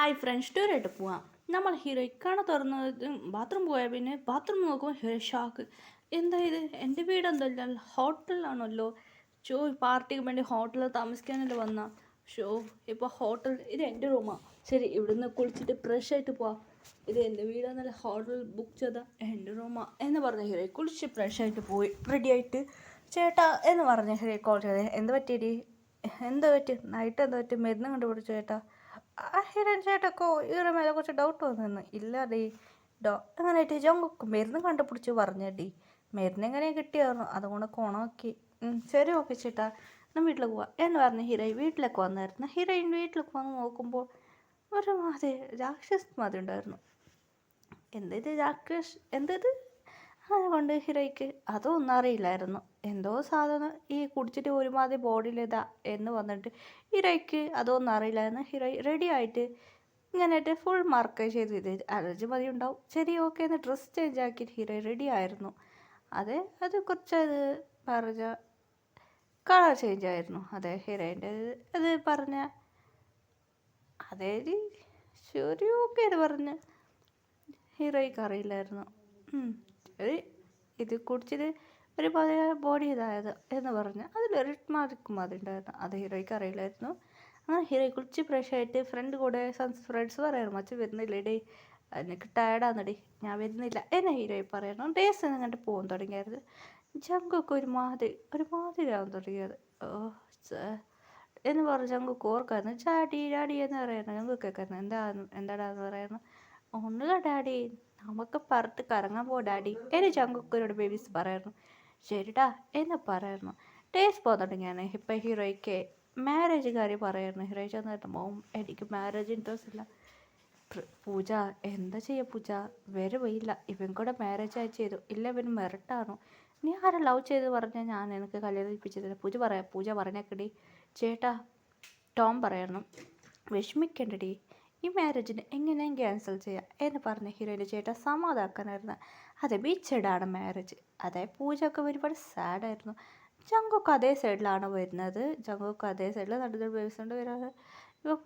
Hi friends ടൂറായിട്ട് പോവാം. നമ്മൾ hero ഇക്കാണ തുറന്നത് ബാത്റൂം പോയാൽ പിന്നെ ബാത്റൂം നോക്കുമ്പോൾ ഹീറോ ഷാക്ക്. എന്താ ഇത്, എൻ്റെ വീടെന്തല്ല ഹോട്ടലിലാണല്ലോ. ഷോ പാർട്ടിക്ക് വേണ്ടി ഹോട്ടലിൽ താമസിക്കാനല്ലേ വന്ന ഷോ. ഇപ്പോൾ ഹോട്ടൽ ഇത് എൻ്റെ റൂമാണ്. ശരി, ഇവിടുന്ന് കുളിച്ചിട്ട് ഫ്രഷ് ആയിട്ട് പോവാം. ഇത് എൻ്റെ വീടാന്നല്ല, ഹോട്ടൽ ബുക്ക് ചെയ്താൽ എൻ്റെ റൂമാണ് എന്ന് പറഞ്ഞ ഹീറോ കുളിച്ച് ഫ്രഷ് ആയിട്ട് പോയി റെഡി ആയിട്ട് ചേട്ടാ എന്ന് പറഞ്ഞ ഹീറോ കോൾ ചെയ്തേ. എന്ത് പറ്റിയടി, എന്താ പറ്റി, നൈറ്റ് എന്താ പറ്റി, മരുന്ന് കണ്ടുപിടിച്ചു ചേട്ടാ. ഹിരൺ ചേട്ടക്കോ ഇവരുടെ മേലെ കുറച്ച് ഡൗട്ട് വന്നു. ഇല്ലടി അങ്ങനെയായിട്ട് ജോങ്കൊക്കെ മരുന്ന് കണ്ടുപിടിച്ച് പറഞ്ഞടി. മരുന്ന് എങ്ങനെ കിട്ടിയായിരുന്നു, അതുകൊണ്ട് കോണമാക്കി. ശരി ഓക്കെ ചേട്ടാ, ഞാൻ വീട്ടിലേക്ക് പോവാം എന്ന് പറഞ്ഞ് ഹീറോയിൻ വീട്ടിലേക്ക് വന്നായിരുന്നു. ഹീറോയിൻ വീട്ടിലേക്ക് വന്ന് നോക്കുമ്പോൾ ഒരു മാതിരി രാക്ഷസ് മാതിരി ഉണ്ടായിരുന്നു. എന്തത് രാക്ഷസ്, എന്തത്, അതുകൊണ്ട് ഹീറോയ്ക്ക് അതൊന്നും അറിയില്ലായിരുന്നു. എന്തോ സാധനം ഈ കുടിച്ചിട്ട് ഒരുമാതിരി ബോഡിയിലിതാ എന്ന് വന്നിട്ട് ഹീറോയ്ക്ക് അതൊന്നും അറിയില്ലായിരുന്നു. ഹീറോ റെഡി ആയിട്ട് ഇങ്ങനെയായിട്ട് ഫുൾ മാർക്ക് ചെയ്ത് ഇത് അലർജി മതി ഉണ്ടാവും. ശരി ഓക്കെ എന്ന് ഡ്രസ്സ് ചേഞ്ച് ആക്കിയിട്ട് ഹീറോ റെഡി ആയിരുന്നു. അത് കുറച്ച് പറഞ്ഞ കളർ ചേഞ്ച് ആയിരുന്നു. അതെ ഹീറോയിൻ്റെ അത് പറഞ്ഞ അതേ ശരി ഓക്കെ എന്ന് പറഞ്ഞ് ഹീറോയ്ക്ക് അറിയില്ലായിരുന്നു. ഇത് കുടിച്ചിട്ട് ഒരു ബോഡി ഇതായത് എന്ന് പറഞ്ഞ് അതിലൊരു മാർക്ക് മാതിരി ഉണ്ടായിരുന്നു. അത് ഹീറോയ്ക്ക് അറിയില്ലായിരുന്നു. അങ്ങനെ ഹീറോ കുളിച്ച് ഫ്രഷ് ആയിട്ട് ഫ്രണ്ട് കൂടെ ഫ്രണ്ട്സ് പറയായിരുന്നു, മച്ച വരുന്നില്ലേടേ, എനിക്ക് ടയർഡാന്നടി, ഞാൻ വരുന്നില്ല എന്നെ ഹീറോയി പറയുന്നു. ഡേയ്സ് എന്നിട്ട് പോകാൻ തുടങ്ങിയായിരുന്നു. ജങ്കൊക്കെ ഒരുമാതിരി ആവാൻ തുടങ്ങിയത്. എന്ന് പറഞ്ഞ് ജങ്കൊക്കെ ഓർക്കായിരുന്നു. ഡാഡി എന്ന് പറയുന്നു. ജങ്കൊക്കെ കേൾക്കായിരുന്നു. എന്താടാന്ന് പറയുന്നു. ഒന്നുമില്ല ഡാഡി, നമുക്ക് പുറത്ത് കറങ്ങാൻ പോ ഡാഡി എന്നെ ചങ്കുക്കരോട് ബേബീസ് പറയായിരുന്നു. ശരിടാ എന്ന് പറയായിരുന്നു. ഡേയ്സ് പോകാൻ തുടങ്ങിയാണ്. ഇപ്പം ഹീറോയ്ക്ക് മാരേജ് കാര്യം പറയായിരുന്നു. ഹീറോയി ചെന്നിട്ട് മോം എനിക്ക് മാരേജ് ഇൻട്രസ്റ്റ് ഇല്ല. പൂജ എന്താ ചെയ്യുക പൂജ, വേറെ വയ്യില്ല, ഇവൻ കൂടെ മാരേജ് ആയി ചെയ്തു, ഇല്ല ഇവൻ മെറിട്ടാണോ, നീ ആരെ ലവ് ചെയ്ത് പറഞ്ഞാൽ ഞാൻ എനിക്ക് കല്യാണം കഴിപ്പിച്ചതില്ല. പൂജ പറഞ്ഞേക്കടി. ചേട്ടാ ടോം പറയായിരുന്നു, വിഷമിക്കണ്ടടി, ഈ മാരേജിന് എങ്ങനെയും ക്യാൻസൽ ചെയ്യാം എന്ന് പറഞ്ഞ ഹീറോയിൻ്റെ ചേട്ടൻ സമാധാക്കാനായിരുന്നു. അതെ ബീച്ചൈഡാണ് മാരേജ്. അതെ പൂജയൊക്കെ ഒരുപാട് സാഡായിരുന്നു. ജങ്കൊക്കെ അതേ സൈഡിലാണ് വരുന്നത്. ജങ്കൊക്കെ അതേ സൈഡിൽ നടുന്ന ബേസുണ്ട് വരാറ്. ഇപ്പോൾ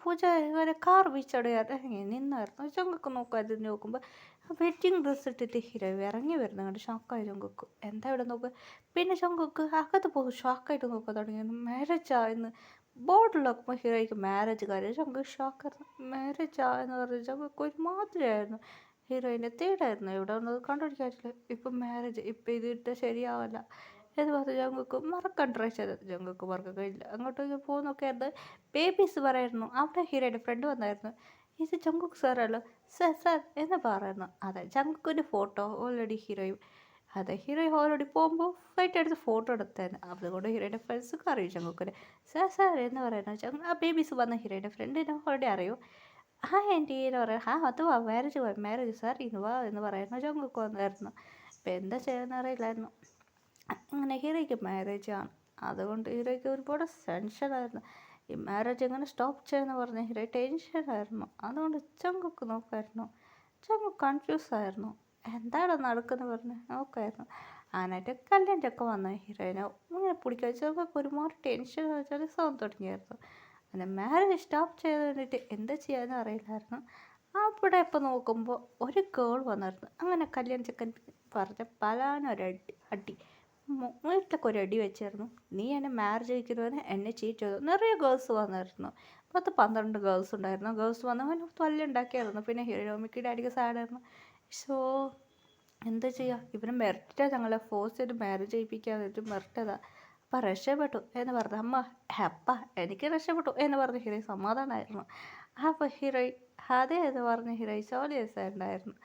പൂജ ഇവരെ കാർ ബീച്ചോടെ ഇറങ്ങി നിന്നായിരുന്നു. ജങ്കൊക്കെ നോക്കാതെ നോക്കുമ്പോൾ വെഡ്ഡിങ് ഡ്രസ്സ് ഇട്ടിട്ട് ഹീറോ ഇറങ്ങി വരുന്നത് കണ്ട് ഷോക്കായി ജങ്കൊക്ക്. എന്താ ഇവിടെ നോക്കുക. പിന്നെ ജങ്കൊക്ക് അകത്ത് പോകും ഷോക്കായിട്ട് നോക്കാൻ തുടങ്ങി. മാരേജാ എന്ന് ബോർഡിലൊക്കെ ഹീറോയ്ക്ക് മാരേജ് കാര്യം ഞങ്ങൾക്ക് ഷോക്കായിരുന്നു. മാരേജാ എന്ന് പറഞ്ഞാൽ ഞങ്ങൾക്ക് ഒരുമാതിരിയായിരുന്നു. ഹീറോയിൻ്റെ തേടായിരുന്നു. ഇവിടെ വന്നത് കണ്ടുപിടിക്കാറില്ല. ഇപ്പം മാരേജ്, ഇപ്പം ഇതിട്ട് ശരിയാവില്ല എന്ന് പറഞ്ഞ് ഞങ്ങൾക്ക് മറക്കാൻ ട്രൈ ചെയ്തത്. ഞങ്ങൾക്ക് മറക്കാൻ കഴിയില്ല. അങ്ങോട്ട് പോകുന്നൊക്കെ ആയിരുന്നു. ബേബീസ് പറയായിരുന്നു. അവിടെ ഹീറോയുടെ ഫ്രണ്ട് വന്നായിരുന്നു. ഇത് ജങ്കുക്ക് സാറല്ലോ, സാർ എന്ന് പറയുന്നു. അതെ ജങ്കുക്കിൻ്റെ ഫോട്ടോ ഓൾറെഡി ഹീറോയും അതെ ഹീറോ ഓൾറെഡി പോകുമ്പോൾ ഫ്ലൈറ്റ് എടുത്ത് ഫോട്ടോ എടുത്തായിരുന്നു. അതുകൊണ്ട് ഹീറോയുടെ ഫ്രണ്ട്സൊക്കെ അറിയും ജങ്കുക്കിനെ. സാർ എന്ന് പറയുന്നത് ആ ബേബീസ് വന്ന ഹീറോയുടെ ഫ്രണ്ടിനെ ഓൾറെഡി അറിയും. ആൻറ്റി എന്ന് പറയാം. അത് വാ മാരേജ് സാർ ഇന്ന് വാ എന്ന് പറയുന്നു. ജങ്കുക്ക് വന്നായിരുന്നു. ഇപ്പം എന്താ ചെയ്യുന്ന അറിയില്ലായിരുന്നു. അങ്ങനെ ഹീറോയ്ക്ക് മാരേജ് ആണ്. അതുകൊണ്ട് ഹീറോയ്ക്ക് ഒരുപാട് ടെൻഷനായിരുന്നു. ഈ മാരേജ് എങ്ങനെ സ്റ്റോപ്പ് ചെയ്യുമെന്ന് പറഞ്ഞ ഹീറോ ടെൻഷനായിരുന്നു. അതുകൊണ്ട് ജങ്കുക്ക് നോക്കായിരുന്നു. ജങ്കുക്ക് കൺഫ്യൂസ് ആയിരുന്നു. എന്താണ് നടക്കുന്നത് പറഞ്ഞ് നോക്കായിരുന്നു. അങ്ങനെയായിട്ട് കല്യാണമൊക്കെ വന്ന ഹീറോയിനെ ഇങ്ങനെ പിടിക്കാൻ ജങ്കുക്ക് ഒരുപാട് ടെൻഷൻ വെച്ചാൽ സൗണ്ട് തുടങ്ങിയായിരുന്നു. അങ്ങനെ മാരേജ് സ്റ്റോപ്പ് ചെയ്ത് വേണ്ടിയിട്ട് എന്താ ചെയ്യാമെന്ന് അറിയില്ലായിരുന്നു. അവിടെ ഇപ്പോൾ നോക്കുമ്പോൾ ഒരു ഗേൾ വന്നായിരുന്നു. അങ്ങനെ കല്യാണ ചെക്കൻ പറഞ്ഞ പലാനൊരടി അടി വീട്ടിലൊക്കെ ഒരു അടി വെച്ചായിരുന്നു. നീ എന്നെ മാരേജ് കഴിക്കുന്നവന് എന്നെ ചീറ്റ് ചെയ്തു. നിറയെ ഗേൾസ് വന്നായിരുന്നു. 12 ഗേൾസ് ഉണ്ടായിരുന്നു. ഗേൾസ് വന്നവൻ തല്ലുണ്ടാക്കിയായിരുന്നു. പിന്നെ ഹീറോമിക്ക് ഡാഡിക്ക് സാഡായിരുന്നു. സോ എന്താ ചെയ്യുക, ഇവന് മെറിറ്റാ ഞങ്ങളെ ഫോഴ്സ് ചെയ്ത് മാരേജ് ചെയ്യിപ്പിക്കാതെ മെറിറ്റതാ. അപ്പം രക്ഷപ്പെട്ടു എന്ന് പറഞ്ഞു. അപ്പ എനിക്ക് രക്ഷപ്പെട്ടു എന്ന് പറഞ്ഞ ഹീറോ സമാധാനമായിരുന്നു. അപ്പോൾ ഹീറോയി അതേ എന്ന് പറഞ്ഞ ഹീറോയി സോലിയസായിട്ടുണ്ടായിരുന്നു.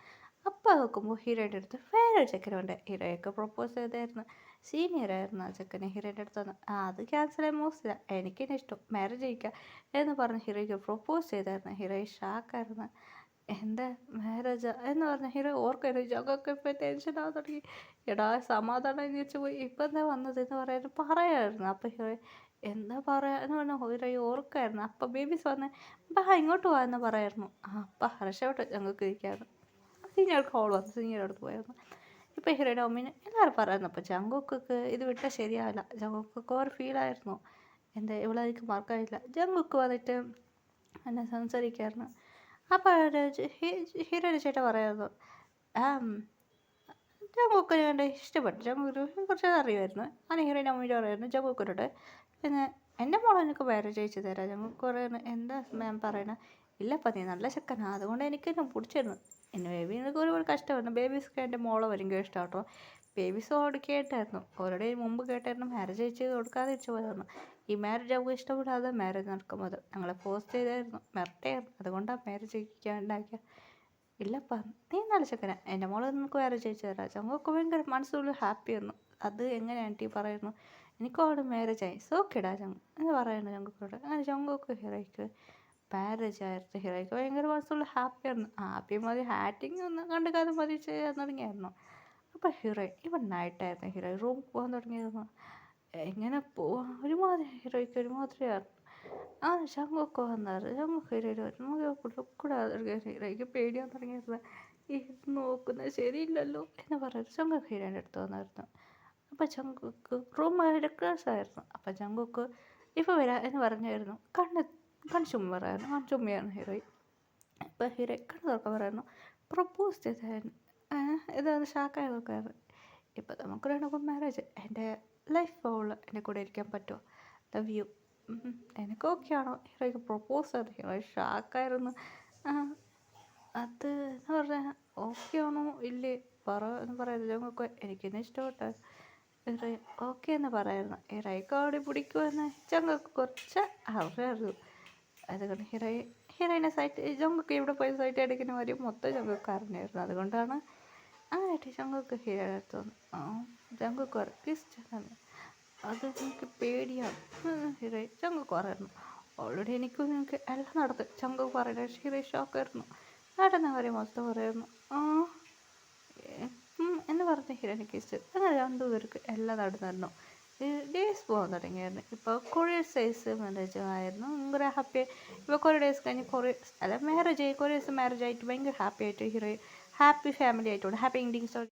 അപ്പം നോക്കുമ്പോൾ ഹീറോയുടെ അടുത്ത് വേറെ ചെക്കനുണ്ട്. ഹീറോയൊക്കെ പ്രപ്പോസ് ചെയ്തായിരുന്നു. സീനിയറായിരുന്നു ആ ചെക്കനെ ഹീറോയുടെ അടുത്ത് വന്ന്. അത് ക്യാൻസൽ ആയി മോശമില്ല, എനിക്കെന്നെ ഇഷ്ടം മാരേജ് കഴിക്കുക എന്ന് പറഞ്ഞ് ഹീറോയ്ക്ക് പ്രപ്പോസ് ചെയ്തായിരുന്നു. ഹീറോയി ഷാക്കായിരുന്നു. എന്താ മാരേജ് എന്ന് പറഞ്ഞ ഹീറോ ഓർക്കായിരുന്നു. ജഗൊക്കെ ഇപ്പം ടെൻഷൻ ആവാൻ തുടങ്ങി. എടാ സമാധാനം അന്വേഷിച്ച് പോയി ഇപ്പം എന്താ വന്നത് എന്ന് പറയാൻ പറയായിരുന്നു. അപ്പം ഹീറോ എന്താ പറയുക എന്ന് പറഞ്ഞാൽ ഹീറോ ഓർക്കായിരുന്നു. അപ്പം ബേബീസ് വന്ന് ബാ ഇങ്ങോട്ട് പോകാൻ എന്ന് പറയായിരുന്നു. അപ്പം രക്ഷപ്പെട്ടു ഞങ്ങൾക്ക് ഇരിക്കായിരുന്നു. സീനിയർക്ക് കോൾ വന്നു. സീനിയർ അടുത്ത് പോയായിരുന്നു. ഇപ്പം ഹീറോയുടെ അമ്മീനെ എല്ലാവരും പറയുന്നു. അപ്പം ജങ്കുക്കൊക്കെ ഇത് വിട്ടാൽ ശരിയാവില്ല. ജങ്കുക്കൊക്കെ ഒരു ഫീലായിരുന്നു. എന്താ ഇവളതിക്ക് മാർക്കായില്ല. ജങ്കുക്ക് വന്നിട്ട് എന്നെ സംസാരിക്കായിരുന്നു. അപ്പോൾ ഹീറോയുടെ ചേട്ടൻ പറയായിരുന്നു, ജങ്കുക്കിനെ കണ്ട് ഇഷ്ടപ്പെട്ടു. ജങ്കുക്കിന് കുറച്ച് അറിയുമായിരുന്നു. അങ്ങനെ ഹീറോയിൻ്റെ അമ്മയോട് പറയായിരുന്നു ജങ്കുക്കിനോട്, പിന്നെ എൻ്റെ മോളെ എനിക്ക് മാരേജ് അയച്ചു തരാം. ജങ്കുക്ക് പറയുന്നു, എന്താ മാം പറയണത്? ഇല്ലപ്പം നീ നല്ല ചെക്കനാ, അതുകൊണ്ട് എനിക്ക് എന്നെ പിടിച്ചിരുന്നു. എൻ്റെ ബേബി എനിക്ക് ഒരുപാട് കഷ്ടമായിരുന്നു. ബേബീസ്ക്ക് എൻ്റെ മോളെ ഭയങ്കര ഇഷ്ടം കേട്ടോ. ബേബീസോട് കേട്ടായിരുന്നു, ഓൾറെഡി മുമ്പ് കേട്ടായിരുന്നു മാരേജ് അയച്ച് കൊടുക്കാതെ ഇച്ചു പോയതായിരുന്നു. ഈ മാരേജ് അവൾക്ക് ഇഷ്ടപ്പെടാതെ മാരേജ് നടക്കുമ്പോൾ ഞങ്ങളെ ഫോഴ്സ് ചെയ്തായിരുന്നു, മിരട്ടായിരുന്നു. അതുകൊണ്ടാണ് മാരേജ് ഉണ്ടാക്കിയ. ഇല്ലപ്പാ നീ നല്ല ചെക്കനാ, എൻ്റെ മോളെ നിനക്ക് വേറെ ചേച്ചി തരാം. ചങ്ങൊക്കെ ഭയങ്കര മനസ്സുള്ളിൽ ഹാപ്പിയായിരുന്നു. അത് എങ്ങനെ ആൻറ്റി പറയുന്നു, എനിക്കും അവിടെ മാരേജ് ആയി, സോക്കിടാ ചങ്ങ് എന്ന് പറയുന്നു ചങ്കൊക്കോട്. അങ്ങനെ ചങ്കൊക്കെ ഹീറോയ്ക്ക് മാരേജ് ആയിരുന്നു. ഹീറോയ്ക്ക് ഭയങ്കര മനസ്സുള്ളിൽ ഹാപ്പിയായിരുന്നു. ഹാപ്പി മതി, ഹാറ്റിങ് ഒന്ന് കണ്ട് കഥ മതി ചെയ്യാൻ തുടങ്ങിയായിരുന്നു. അപ്പോൾ ഹീറോയിൻ ഇവൻ നൈറ്റായിരുന്നു. ഹീറോയിൻ റൂമിൽ പോകാൻ തുടങ്ങിയിരുന്നു. എങ്ങനെ പോവാൻ ഒരുമാതിരി ഹീറോയ്ക്ക് ഒരുമാതിരിയായിരുന്നു. ആ ശങ്കൊക്കെ വന്നായിരുന്നു. ശങ്കൊക്കെ ഹീറോയ്ക്ക് പേടിയാൻ തുടങ്ങിയിരുന്നു. ഈ നോക്കുന്നത് ശരിയില്ലല്ലോ എന്ന് പറയുന്നത് ശങ്കൊക്കെ ഹീറോയിൻ്റെ അടുത്ത് വന്നായിരുന്നു. അപ്പോൾ ചങ്കുക്ക് റൂം ഡെക്കറേഴ്സായിരുന്നു. അപ്പോൾ ചങ്കുക്ക് ഇപ്പോൾ വരാം എന്ന് പറഞ്ഞായിരുന്നു. കണ്ണ് ചുമ്മ പറയായിരുന്നു. കണ്ണ് ചുമ്മിയായിരുന്നു ഹീറോയിൻ. ഇപ്പോൾ ഹീറോയിൻ കണ്ണ് തുറക്കാൻ പറയായിരുന്നു. പ്രപ്പോസ് ചെയ്തായിരുന്നു. ഇതാണ് ഷാക്കായി നോക്കാറ്. ഇപ്പം നമുക്ക് രണ്ടും മാരേജ്, എൻ്റെ ലൈഫ് ഫുള്ള് എൻ്റെ കൂടെ ഇരിക്കാൻ പറ്റുമോ, ലവ് യു, എനിക്ക് ഓക്കെ ആണോ? ഹീറോയ്ക്ക് പ്രപ്പോസ് ചെയ്ത് ഹീറോ ഷാക്കായിരുന്നു. അത് എന്ന് പറഞ്ഞാൽ ഓക്കെ ആണോ ഇല്ലേ പറ എന്ന് പറയുന്നത് ഞങ്ങൾക്ക് എനിക്കിന്ന് ഇഷ്ടപ്പെട്ട ഹീറോ ഓക്കെ എന്ന് പറയായിരുന്നു. ഹീറോയ്ക്ക് അവിടെ പിടിക്കുമെന്ന് ഞങ്ങൾക്ക് കുറച്ച് അറിയായിരുന്നു. അതുകൊണ്ട് ഹീറോയിനെ സൈറ്റ് ജങ്കൊക്കെ ഇവിടെ പോയി സൈറ്റ് അടിക്കുന്ന കാര്യം മൊത്തം ജങ്കൊക്കെ അറിഞ്ഞായിരുന്നു. അതുകൊണ്ടാണ് അങ്ങനെയായിട്ട് ജങ്കൊക്കെ ഹീറോയുടെ അടുത്ത് വന്നു. ജങ്കൊക്കെ ക്രിസ്റ്റ്യൻ അത് എനിക്ക് പേടിയാണ് ഹീറോയിൻ ജങ്കൊക്കെ പറയുന്നു. ഓൾറെഡി എനിക്കും നിങ്ങൾക്ക് എല്ലാം നടത്തും ജങ്കൊക്കെ പറയുന്നത്. ഹീറോയിൻ ഷോക്കായിരുന്നു. നടന്ന കാര്യം മൊത്തം പറയുന്നു. എന്ന് പറഞ്ഞ ഹീറോയിനെ കിസ് അങ്ങനെ രണ്ടുപേർക്ക് എല്ലാം നടന്നിരുന്നു. ഡേയ്സ് പോകാൻ തുടങ്ങിയായിരുന്നു. ഇപ്പോൾ കൊറിയർ സൈസ് മാരേജ് ആയിരുന്നു. ഭയങ്കര ഹാപ്പി. ഇപ്പോൾ കുറേ ഡേയ്സ് കഴിഞ്ഞ് മാരേജ് ആയി കുറേ ദിവസം മാരേജ് ആയിട്ട് ഭയങ്കര ഹാപ്പി ആയിട്ട് ഹീറോ ഹാപ്പി ഫാമിലി ആയിട്ടുണ്ട്. Happy ending story.